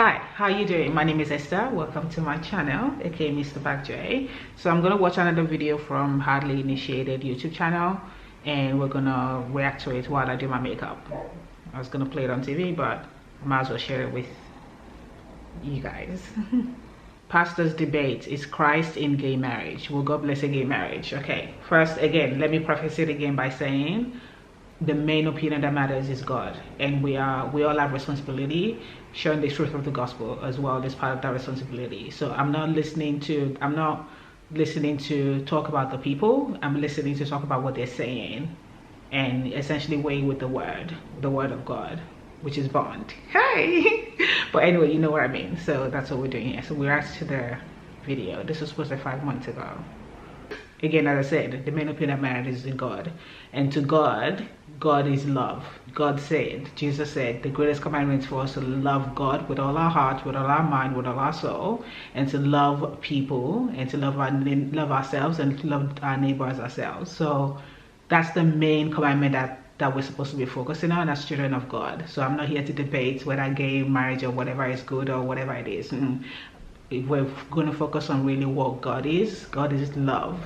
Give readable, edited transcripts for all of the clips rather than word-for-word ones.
Hi, how you doing? My name is Esther. Welcome to my channel, aka MsTopacJay. So I'm gonna watch another video from Hardly Initiated YouTube channel, and we're gonna react to it while I do my makeup. I was gonna play it on TV, but I might as well share it with you guys. Pastor's debate: is Christ in gay marriage? Will God bless a gay marriage? Okay, first, again, let me preface it again by saying the main opinion that matters is God, and we all have responsibility sharing the truth of the gospel as well as part of that responsibility. So I'm not listening to talk about the people. I'm listening to talk about what they're saying and essentially weigh with the word of God, which is bond. Hey. But anyway, you know what I mean. So that's what we're doing here. So we react to the video. This was supposed to be 5 months ago. Again, as I said, the main opinion that matters is in God, and to God is love. Jesus said the greatest commandment is for us to love God with all our heart, with all our mind, with all our soul, and to love people, and to love ourselves, and to love our neighbors ourselves. So that's the main commandment that we're supposed to be focusing on as children of God. So I'm not here to debate whether gay marriage or whatever is good or whatever it is. We're going to focus on really what God is. God is love,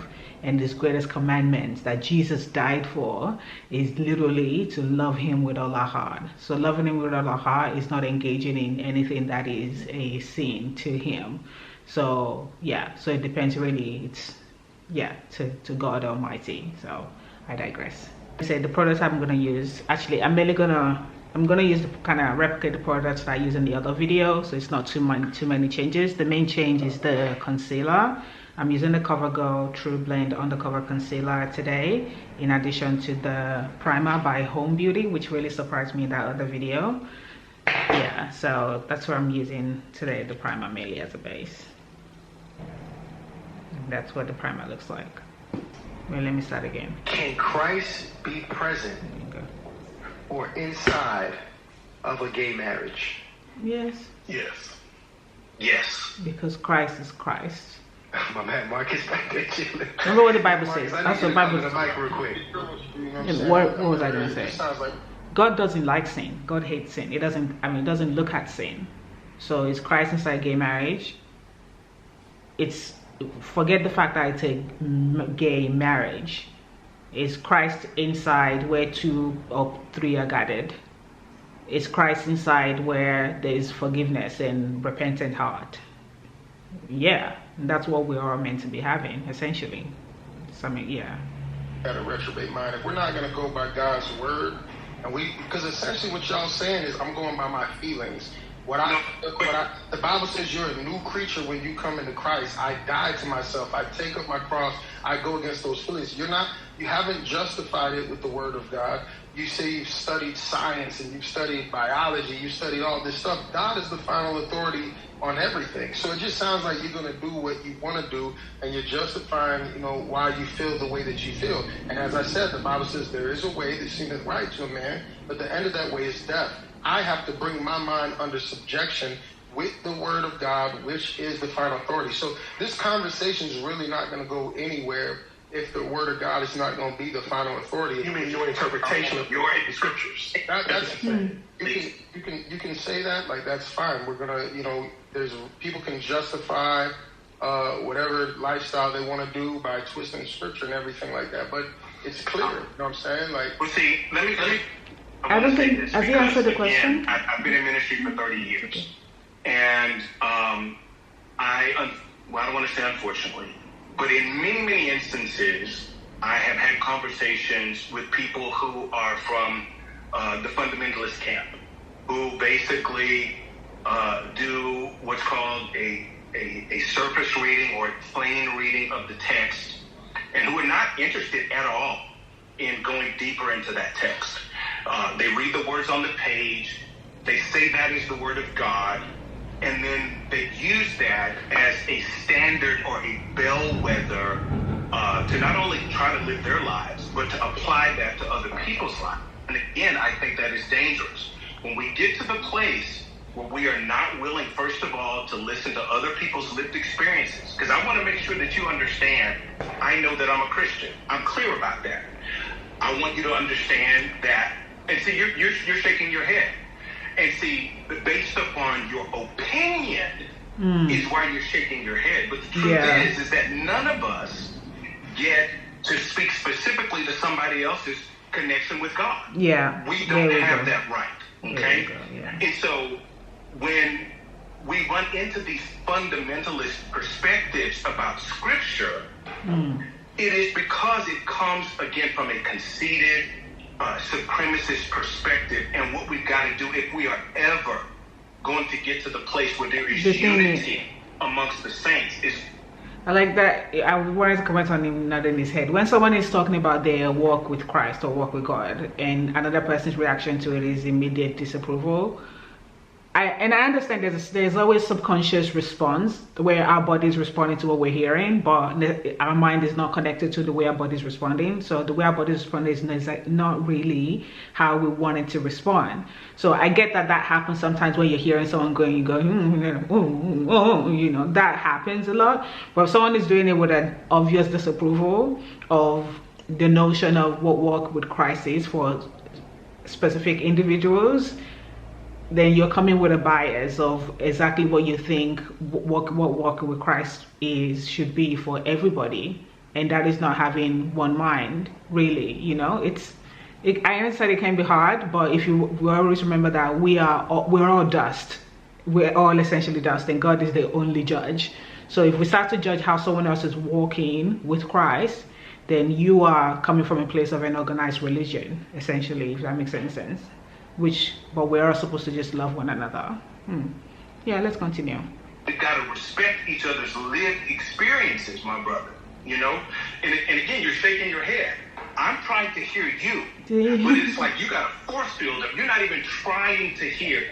and His greatest commandment that Jesus died for is literally to love Him with all our heart. So loving Him with all our heart is not engaging in anything that is a sin to Him. So yeah, so it depends really. It's to God Almighty. So I digress. I said the products I'm gonna use, actually I'm gonna use the kind of replicate the products that I used in the other video, so it's not too many changes. The main change is the concealer. I'm using the CoverGirl Tru Blend Undercover Concealer today, in addition to the primer by Holme Beauty, which really surprised me in that other video. Yeah, so that's what I'm using today, the primer mainly as a base. And that's what the primer looks like. Well, let me start again. Can Christ be present or inside of a gay marriage? Yes. Yes. Yes. Because Christ is Christ. My man Marcus back there chilling. Remember what the Bible says. That's what the Bible says. Real quick. What was I going to say? God doesn't like sin. God hates sin. It doesn't look at sin. So is Christ inside gay marriage? Forget the fact that it's a gay marriage. Is Christ inside where 2 or 3 are gathered? Is Christ inside where there is forgiveness and repentant heart? Yeah, that's what we're all meant to be having, essentially. Yeah. At a retrobate mind, if we're not going to go by God's word, because essentially what y'all saying is I'm going by my feelings. The Bible says you're a new creature when you come into Christ. I die to myself. I take up my cross. I go against those feelings. You haven't justified it with the word of God. You say you've studied science and you've studied biology. You studied all this stuff. God is the final authority on everything. So it just sounds like you're going to do what you want to do, and you're justifying, why you feel the way that you feel. And as I said, the Bible says there is a way that seemeth right to a man, but the end of that way is death. I have to bring my mind under subjection with the word of God, which is the final authority. So this conversation is really not going to go anywhere if the word of God is not going to be the final authority. You mean your interpretation of your scriptures? That's you can say that, like, that's fine. We're gonna, people can justify whatever lifestyle they want to do by twisting scripture and everything like that. But it's clear, you know what I'm saying? Like, well, see, let me. I don't think, has he answered the question? Again, I've been in ministry for 30 years. Okay. And I don't want to say unfortunately, but in many, many instances, I have had conversations with people who are from the fundamentalist camp, who basically do what's called a surface reading or plain reading of the text, and who are not interested at all in going deeper into that text. They read the words on the page, they say that is the word of God, and then they use that as a standard or a bellwether to not only try to live their lives, but to apply that to other people's lives. And again, I think that is dangerous. When we get to the place where we are not willing, first of all, to listen to other people's lived experiences, because I want to make sure that you understand, I know that I'm a Christian. I'm clear about that. I want you to understand that. And see, you're shaking your head. And see, based upon your opinion, opinion is why you're shaking your head. But the truth is that none of us get to speak specifically to somebody else's connection with God. Yeah. We don't have that right. Okay? And so when we run into these fundamentalist perspectives about Scripture, it is because it comes, again, from a conceited, supremacist perspective. And what we've got to do, if we are ever going to get to the place where there is unity amongst the saints, is... I like that. I wanted to comment on him nodding his head. When someone is talking about their walk with Christ or walk with God, and another person's reaction to it is immediate disapproval, I understand there's always subconscious response where our body is responding to what we're hearing, but our mind is not connected to the way our body is responding. So the way our body is responding is not really how we want it to respond. So I get that happens sometimes when you're hearing someone going, you go, you know, that happens a lot. But if someone is doing it with an obvious disapproval of the notion of what walk with Christ is for specific individuals, then you're coming with a bias of exactly what you think what walking with Christ should be for everybody, and that is not having one mind, really. You know, I understand it can be hard, but if we always remember that we're all dust, we're all essentially dust, and God is the only judge. So if we start to judge how someone else is walking with Christ, then you are coming from a place of an organized religion, essentially, if that makes any sense. But we're all supposed to just love one another. Yeah, let's continue. We've got to respect each other's lived experiences, my brother. You know? And again, you're shaking your head. I'm trying to hear you. But it's like you got a force field up. You're not even trying to hear.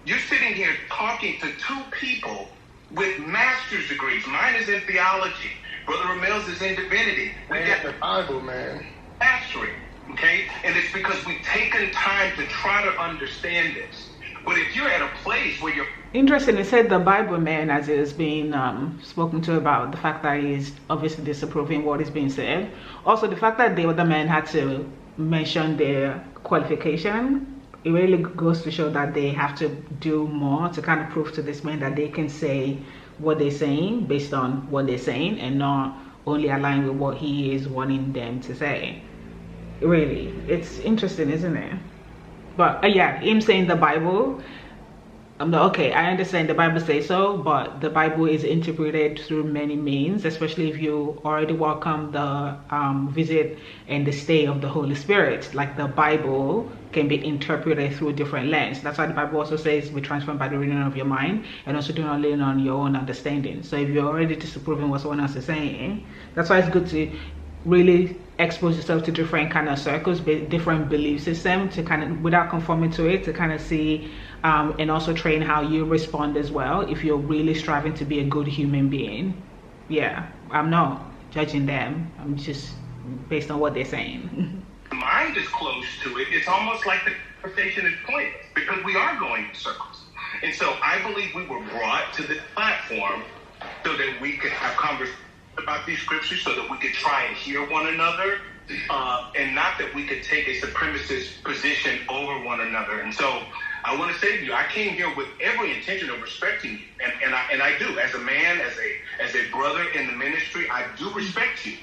You're sitting here talking to two people with master's degrees. Mine is in theology. Brother Ramel's is in divinity. We got the Bible, man. Mastery. Okay? And it's because we've taken time to try to understand this. But if you're at a place where you're... Interesting, it said the Bible man as it is being spoken to about the fact that he's obviously disapproving what is being said. Also, the fact that the other man had to mention their qualification, it really goes to show that they have to do more to kind of prove to this man that they can say what they're saying based on what they're saying and not only align with what he is wanting them to say. Really, it's interesting, isn't it? But yeah, him saying the Bible, I'm like, okay, I understand the Bible says so, but the Bible is interpreted through many means, especially if you already welcome the visit and the stay of the Holy Spirit. Like the Bible can be interpreted through different lenses. That's why the Bible also says be transformed by the renewing of your mind, and also do not lean on your own understanding. So if you're already disapproving what someone else is saying, that's why it's good to really expose yourself to different kind of circles, different belief systems, to kind of, without conforming to it, to kind of see and also train how you respond as well if you're really striving to be a good human being. Yeah, I'm not judging them, I'm just based on what they're saying. Mind is close to it. It's almost like the conversation is pointless because we are going in circles. And so I believe we were brought to this platform so that we could have conversations about these scriptures, so that we could try and hear one another, and not that we could take a supremacist position over one another. And so I want to say to you, I came here with every intention of respecting you, and I do, as a man, as a brother in the ministry, I do respect you.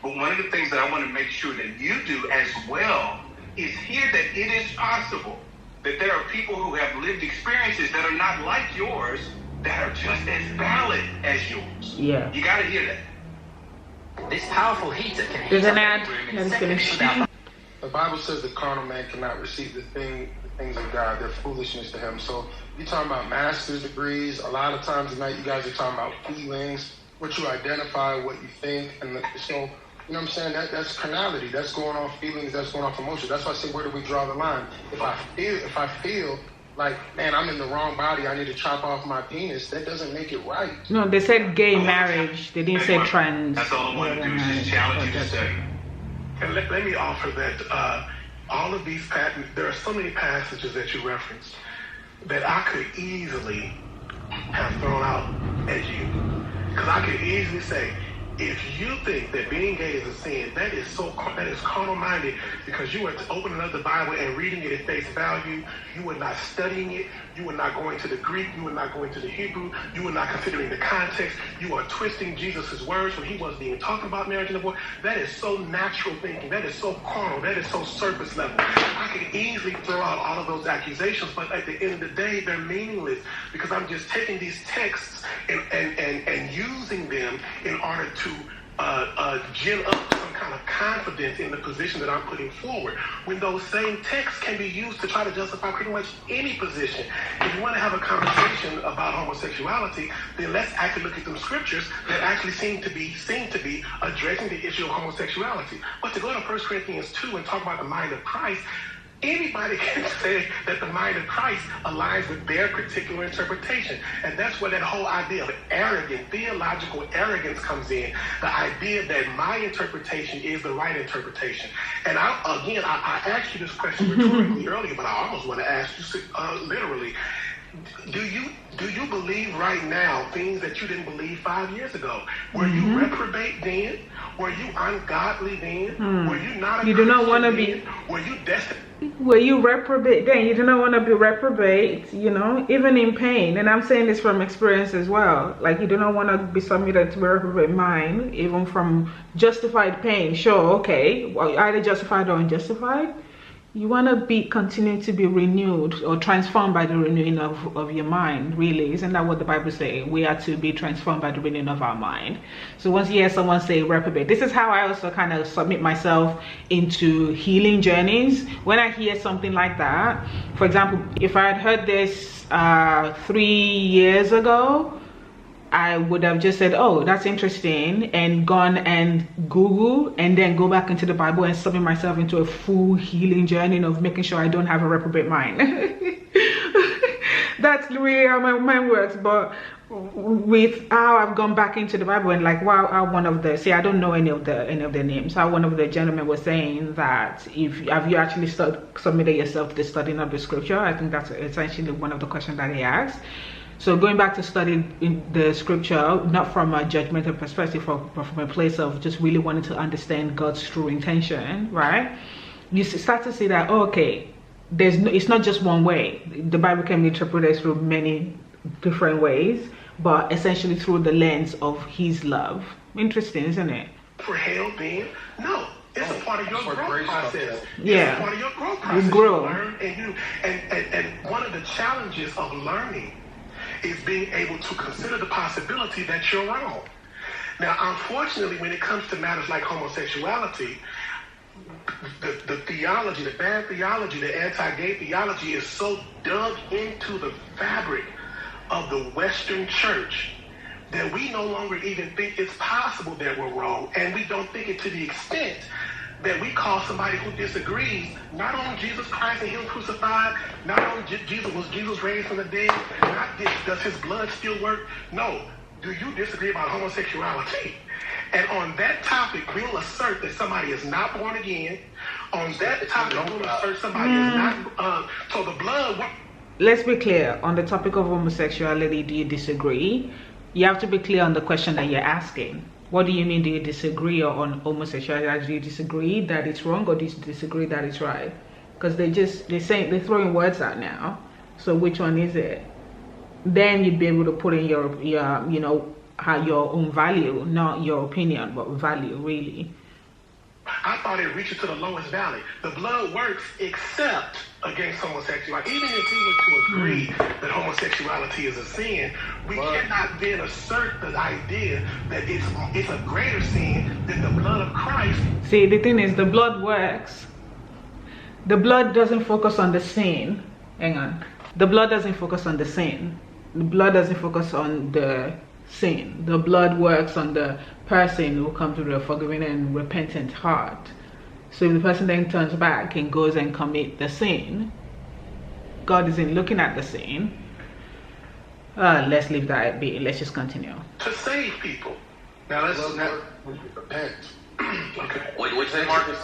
But one of the things that I want to make sure that you do as well is hear that it is possible that there are people who have lived experiences that are not like yours, that are just as valid as yours. Yeah. You got to hear that. This powerful heater can heat There's an up ad. the room in Let us seconds finish. without... The Bible says the carnal man cannot receive the things of God. They're foolishness to him. So you're talking about master's degrees. A lot of times tonight you guys are talking about feelings, what you identify, what you think. And so, you know what I'm saying? That's carnality. That's going off feelings. That's going off emotion. That's why I say, where do we draw the line? If I feel like, man, I'm in the wrong body, I need to chop off my penis, that doesn't make it right. No, they said gay marriage. They didn't say trans. That's all I want to do is just challenge you to say. And let me offer that all of these there are so many passages that you referenced that I could easily have thrown out at you. Because I could easily say, if you think that being gay is a sin, that is carnal-minded, because you are opening up the Bible and reading it at face value. You are not studying it. You are not going to the Greek. You are not going to the Hebrew. You are not considering the context. You are twisting Jesus' words when he wasn't even talking about marriage and divorce. That is so natural thinking. That is so carnal. That is so surface level. I could easily throw out all of those accusations, but at the end of the day, they're meaningless because I'm just taking these texts and using them in order to gin up some kind of confidence in the position that I'm putting forward, when those same texts can be used to try to justify pretty much any position. If you want to have a conversation about homosexuality, then let's actually look at some scriptures that actually seem to be addressing the issue of homosexuality. But to go to 1 Corinthians 2 and talk about the mind of Christ, anybody can say that the mind of Christ aligns with their particular interpretation. And that's where that whole idea of arrogant, theological arrogance comes in. The idea that my interpretation is the right interpretation. And I asked you this question rhetorically earlier, but I almost want to ask you literally. Do you believe right now things that you didn't believe 5 years ago? Were you reprobate then? Were you ungodly then? Were you not a You do not want to be. Were you destined? Were you reprobate then? You do not want to be reprobate, you know, even in pain. And I'm saying this from experience as well. Like, you do not want to be submitted to reprobate mind, even from justified pain. Sure, okay, well, either justified or unjustified. You want to continue to be renewed or transformed by the renewing of your mind, really. Isn't that what the Bible says? We are to be transformed by the renewing of our mind. So once you hear someone say reprobate, this is how I also kind of submit myself into healing journeys. When I hear something like that, for example, if I had heard this 3 years ago, I would have just said, oh, that's interesting, and gone and Google and then go back into the Bible and submit myself into a full healing journey of making sure I don't have a reprobate mind. That's really how my mind works. But with how I've gone back into the Bible and like, wow, I don't know any of the names. How one of the gentlemen was saying that have you actually submitted yourself to the studying of the scripture? I think that's essentially one of the questions that he asked. So going back to studying the scripture, not from a judgmental perspective, but from a place of just really wanting to understand God's true intention, right? You start to see that, oh, okay, it's not just one way. The Bible can be interpreted through many different ways, but essentially through the lens of His love. Interesting, isn't it? For hell, then? No. It's a part of your growth process. Yeah. It's a part of your growth process. You grow. You learn and one of the challenges of learning is being able to consider the possibility that you're wrong. Now, unfortunately, when it comes to matters like homosexuality, the theology, the bad theology, the anti-gay theology is so dug into the fabric of the Western church that we no longer even think it's possible that we're wrong, and we don't think it to the extent that we call somebody who disagrees not on Jesus Christ and Him crucified, not on was Jesus raised from the dead, not does His blood still work. No, do you disagree about homosexuality? And on that topic, we'll assert that somebody is not born again. On that topic, we'll assert somebody is not. So the blood. Let's be clear on the topic of homosexuality. Do you disagree? You have to be clear on the question that you're asking. What do you mean, do you disagree on homosexuality? Do you disagree that it's wrong, or do you disagree that it's right? Because they're throwing words out now. So which one is it? Then you'd be able to put in your you know, your own value, not your opinion, but value, really. I thought it reaches to the lowest valley. The blood works except against homosexuality. Even if we were to agree that homosexuality is a sin, we cannot then assert the idea that it's a greater sin than the blood of Christ. See, the thing is, the blood works. The blood doesn't focus on the sin. Hang on. The blood doesn't focus on the sin. The blood doesn't focus on the sin. The blood works on the person who comes with a forgiving and repentant heart. So if the person then turns back and goes and commit the sin, God isn't looking at the sin. Let's leave that be. Let's just continue. To save people. Now let's repent. Okay. What'd you say, Marcus?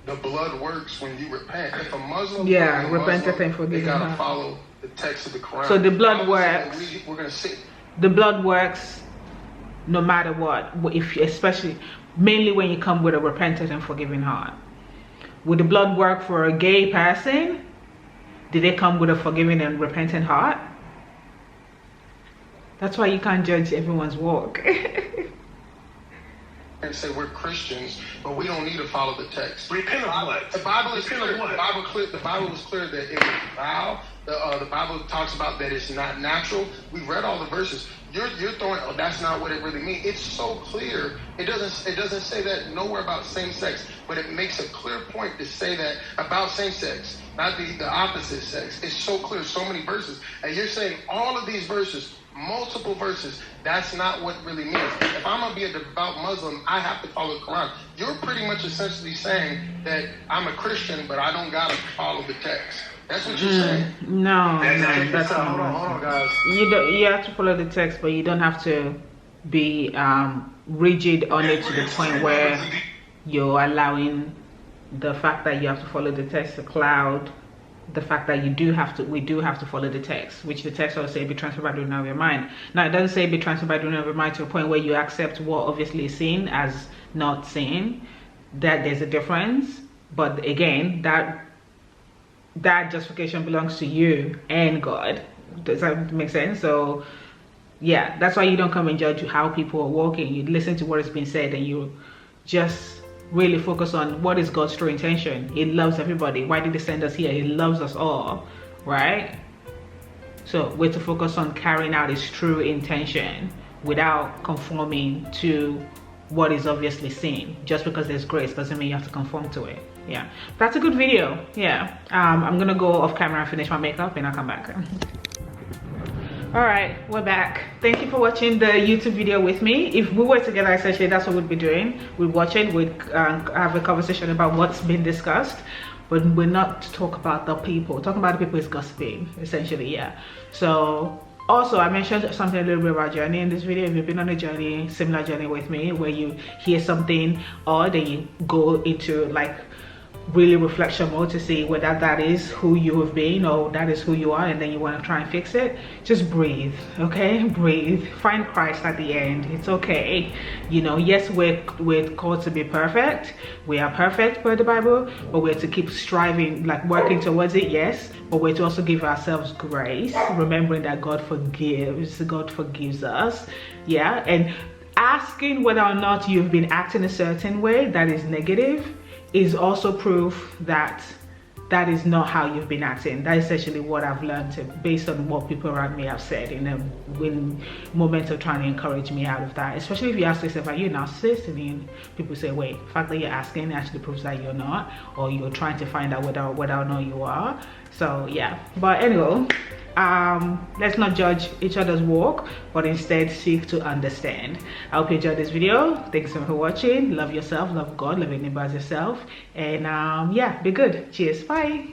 The blood works when you repent. If a Muslim, repentant and forgiving, they gotta follow the text of the Quran. So the blood works. We're gonna see. The blood works no matter what, especially mainly when you come with a repentant and forgiving heart. Would the blood work for a gay person? Did they come with a forgiving and repentant heart? That's why you can't judge everyone's walk. And say we're Christians, but we don't need to follow the text. Repent of what? The Bible is Repent clear. of what? The Bible was clear that it was foul. The Bible talks about that it's not natural. We read all the verses. You're throwing, oh, that's not what it really means. It's so clear. It doesn't say that nowhere about same sex, but it makes a clear point to say that about same sex, not the opposite sex. It's so clear, so many verses, and you're saying all of these verses, multiple verses, that's not what really means. If I'm gonna be a devout Muslim, I have to follow the Quran. You're pretty much essentially saying that I'm a Christian, but I don't gotta follow the text. That's what you're saying. No, that's not. Hold on, guys. You have to follow the text, but you don't have to be rigid on it to the point where you're allowing the fact that you have to follow the text to cloud the fact that we do have to follow the text, which the text also say be transformed by the renewing of your mind. Now it doesn't say be transformed by the renewing of your mind to a point where you accept what obviously is seen as not seen. That there's a difference, but again, that justification belongs to you and God. Does that make sense? So yeah, that's why you don't come and judge how people are walking. You listen to what is being said and you just really focus on what is God's true intention. He loves everybody. Why did he send us here? He loves us all, right? So we're to focus on carrying out his true intention without conforming to what is obviously seen. Just because there's grace doesn't mean you have to conform to it. Yeah, that's a good video. Yeah, I'm gonna go off camera and finish my makeup and I'll come back. All right, we're back. Thank you for watching the YouTube video with me. If we were together, essentially that's what we'd be doing. We'd watch it, we'd have a conversation about what's been discussed, but we're not to talk about the people. Talking about the people is gossiping, essentially. Yeah. So also I mentioned something a little bit about journey in this video. If you've been on a journey, similar journey with me, where you hear something odd and you go into like really reflection mode to see whether that is who you have been or that is who you are, and then you want to try and fix it, just breathe. Okay, breathe, find Christ at the end. It's okay. You know, yes, we're called to be perfect. We are perfect per the Bible, but we're to keep striving, like working towards it, yes, but we're to also give ourselves grace, remembering that God forgives us. Yeah, and asking whether or not you've been acting a certain way that is negative is also proof that that is not how you've been acting. That is essentially what I've learned based on what people around me have said in moments of trying to encourage me out of that. Especially if you ask yourself, are you a narcissist? And then people say, wait, the fact that you're asking actually proves that you're not, or you're trying to find out whether or not you are. So yeah, but anyway, let's not judge each other's walk, but instead seek to understand. I hope you enjoyed this video. Thanks so much for watching. Love yourself, love God, love your neighbor as yourself, and yeah, be good. Cheers, bye.